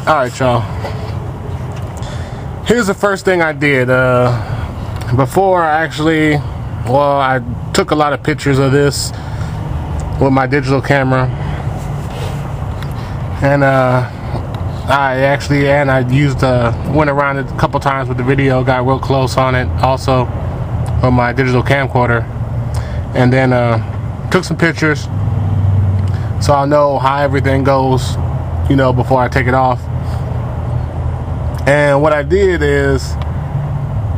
Alright, y'all. Here's the first thing I did. Before I actually, well, I took a lot of pictures of this with my digital camera. And I used, went around it a couple times with the video, got real close on it also with my digital camcorder. And then took some pictures so I'll know how everything goes, you know, before I take it off. And what I did is,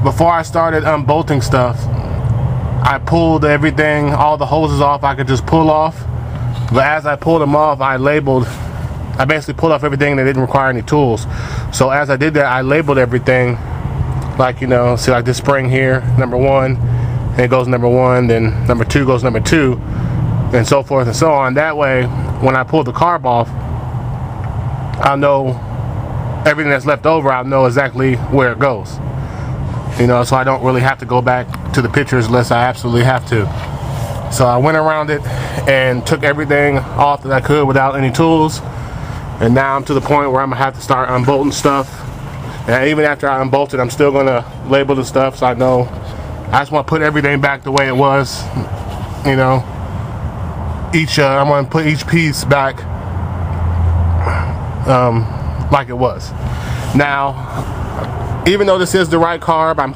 before I started unbolting stuff, I pulled everything, all the hoses off I could just pull off. But as I pulled them off, I basically pulled off everything that didn't require any tools. So as I did that, I labeled everything, like, you know, see, like this spring here, number 1, and it goes number 1, then number 2 goes number 2, and so forth and so on. That way, when I pull the carb off, I'll know everything that's left over, I'll know exactly where it goes. You know, so I don't really have to go back to the pictures unless I absolutely have to. So I went around it and took everything off that I could without any tools. And now I'm to the point where I'm gonna have to start unbolting stuff. And even after I unbolt it, I'm still gonna label the stuff so I know. I just want to put everything back the way it was. You know, I'm gonna put each piece back like it was. Now, even though this is the right carb, I'm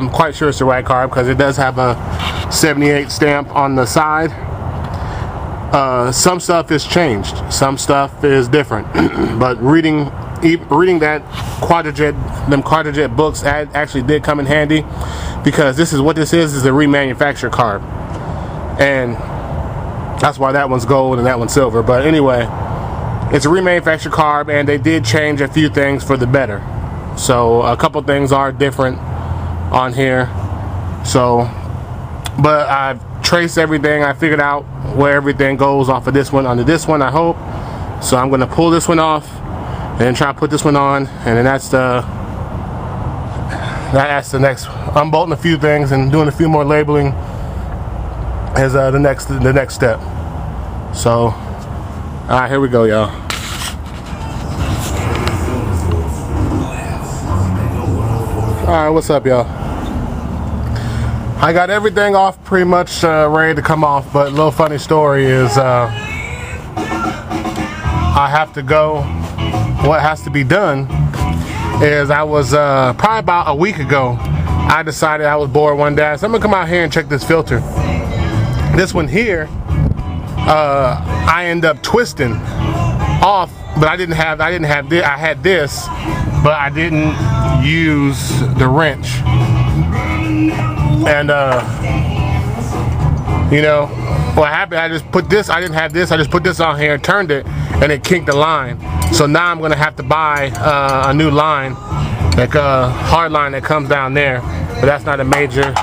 quite sure it's the right carb because it does have a 78 stamp on the side. Some stuff is changed, some stuff is different. But reading that Quadrajet books actually did come in handy, because this is a remanufactured carb, and that's why that one's gold and that one's silver. But anyway, it's a remanufactured carb, and they did change a few things for the better. So a couple things are different on here. So, but I've traced everything. I figured out where everything goes off of this one onto this one, I hope. So I'm going to pull this one off and then try to put this one on, and then that's the next. Unbolting a few things and doing a few more labeling is the next step. So, all right, here we go, y'all. Alright, what's up, y'all? I got everything off pretty much ready to come off, but a little funny story is I have to go. What has to be done is I was probably about a week ago, I decided I was bored one day, so I'm gonna come out here and check this filter. This one here, I end up twisting off, but I had this, but I didn't use the wrench. And you know what happened, I just put this, I didn't have this, I just put this on here and turned it, and it kinked the line. So now I'm gonna have to buy a new line, like a hard line that comes down there, but that's not a major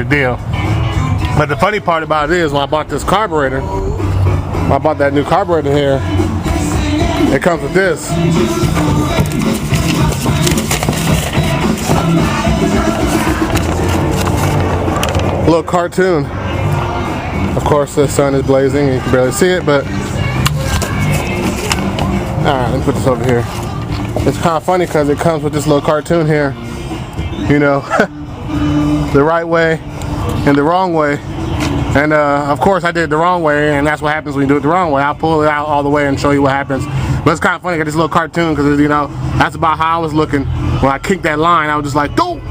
deal. But the funny part about it is, when I bought this carburetor, when I bought that new carburetor here, it comes with this. A little cartoon. Of course, the sun is blazing and you can barely see it, but alright, let me put this over here. It's kind of funny because it comes with this little cartoon here, you know, the right way and the wrong way. And of course I did it the wrong way, and that's what happens when you do it the wrong way. I'll pull it out all the way and show you what happens. But it's kind of funny, I got this little cartoon, because, you know, that's about how I was looking when I kicked that line. I was just like, dope,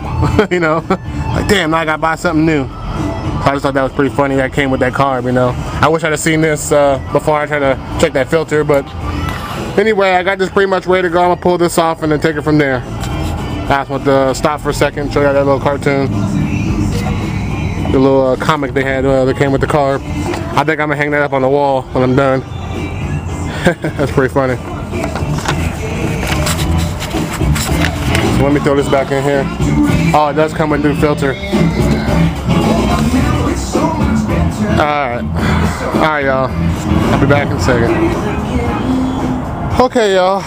you know, like, damn, now I gotta buy something new. So I just thought that was pretty funny that came with that carb, you know. I wish I'd have seen this before I tried to check that filter, but anyway, I got this pretty much ready to go. I'm gonna pull this off and then take it from there. I just want to stop for a second, show you that little cartoon, the little comic they had that came with the carb. I think I'm gonna hang that up on the wall when I'm done. That's pretty funny. So let me throw this back in here. Oh, it does come with a new filter. Alright, y'all. I'll be back in a second. Okay, y'all.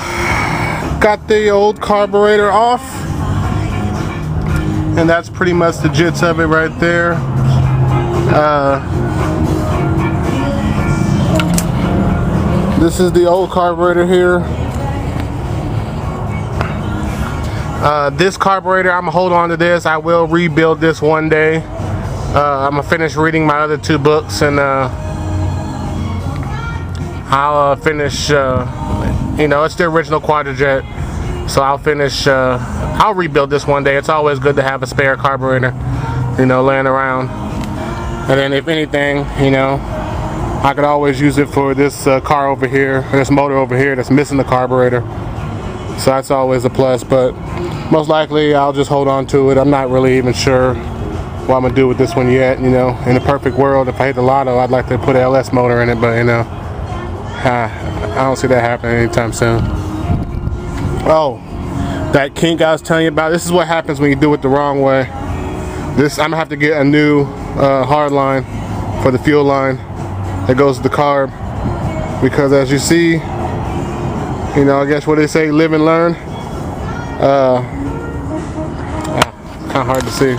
Got the old carburetor off. And that's pretty much the gist of it right there. This is the old carburetor here. This carburetor, I'm gonna hold on to this. I will rebuild this one day. I'm gonna finish reading my other 2 books, and I'll finish, you know, it's the original Quadrajet, so I'll finish, I'll rebuild this one day. It's always good to have a spare carburetor, you know, laying around. And then if anything, you know, I could always use it for this car over here, this motor over here that's missing the carburetor. So that's always a plus, but most likely I'll just hold on to it. I'm not really even sure what I'm gonna do with this one yet, you know. In a perfect world, if I hit the lotto, I'd like to put an LS motor in it, but you know, I don't see that happening anytime soon. Oh, that kink I was telling you about, this is what happens when you do it the wrong way. This, I'm gonna have to get a new hard line for the fuel line that goes to the carb, because as you see, you know, I guess what they say, live and learn. Kind of hard to see.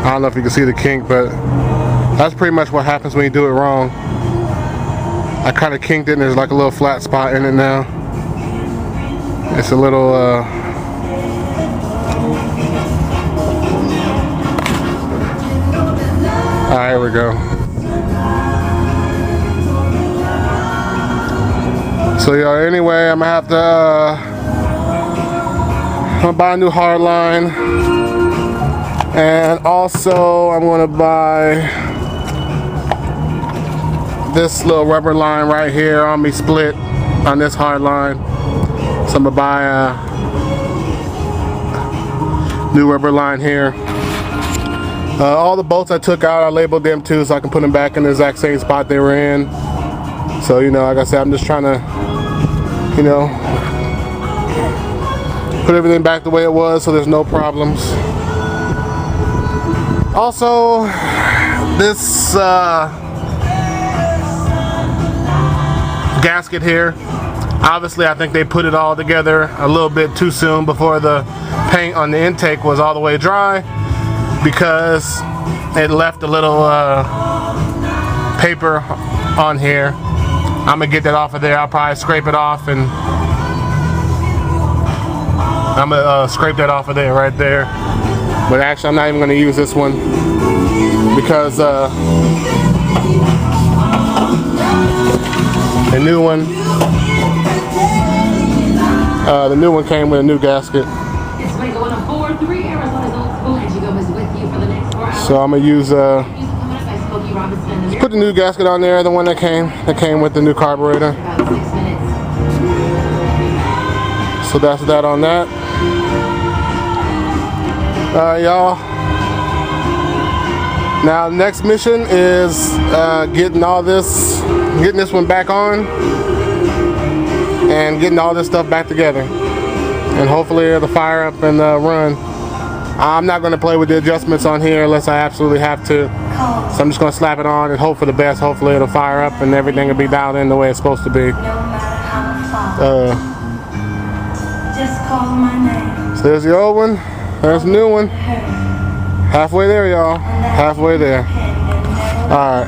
I don't know if you can see the kink, but that's pretty much what happens when you do it wrong. I kind of kinked it and there's like a little flat spot in it now. It's a little alright, here we go. So yeah, anyway, I'm gonna have to I'm gonna buy a new hard line, and also I'm gonna buy this little rubber line right here on me, split on this hard line. So I'm gonna buy a new rubber line here. All the bolts I took out, I labeled them too, so I can put them back in the exact same spot they were in. So, you know, like I said, I'm just trying to, you know, put everything back the way it was so there's no problems. Also, this gasket here, obviously I think they put it all together a little bit too soon before the paint on the intake was all the way dry, because it left a little paper on here. I'm gonna get that off of there. I'll probably scrape it off, and I'm gonna scrape that off of there right there. But actually I'm not even gonna use this one, because the new one came with a new gasket. So I'm gonna use put the new gasket on there, the one that came with the new carburetor. So that's that on that. Y'all. Now the next mission is getting this one back on and getting all this stuff back together, and hopefully it'll fire up and run. I'm not going to play with the adjustments on here unless I absolutely have to. So I'm just going to slap it on and hope for the best. Hopefully it'll fire up and everything will be dialed in the way it's supposed to be. Just call my name. So there's the old one. There's the new one. Halfway there, y'all. Halfway there. Alright.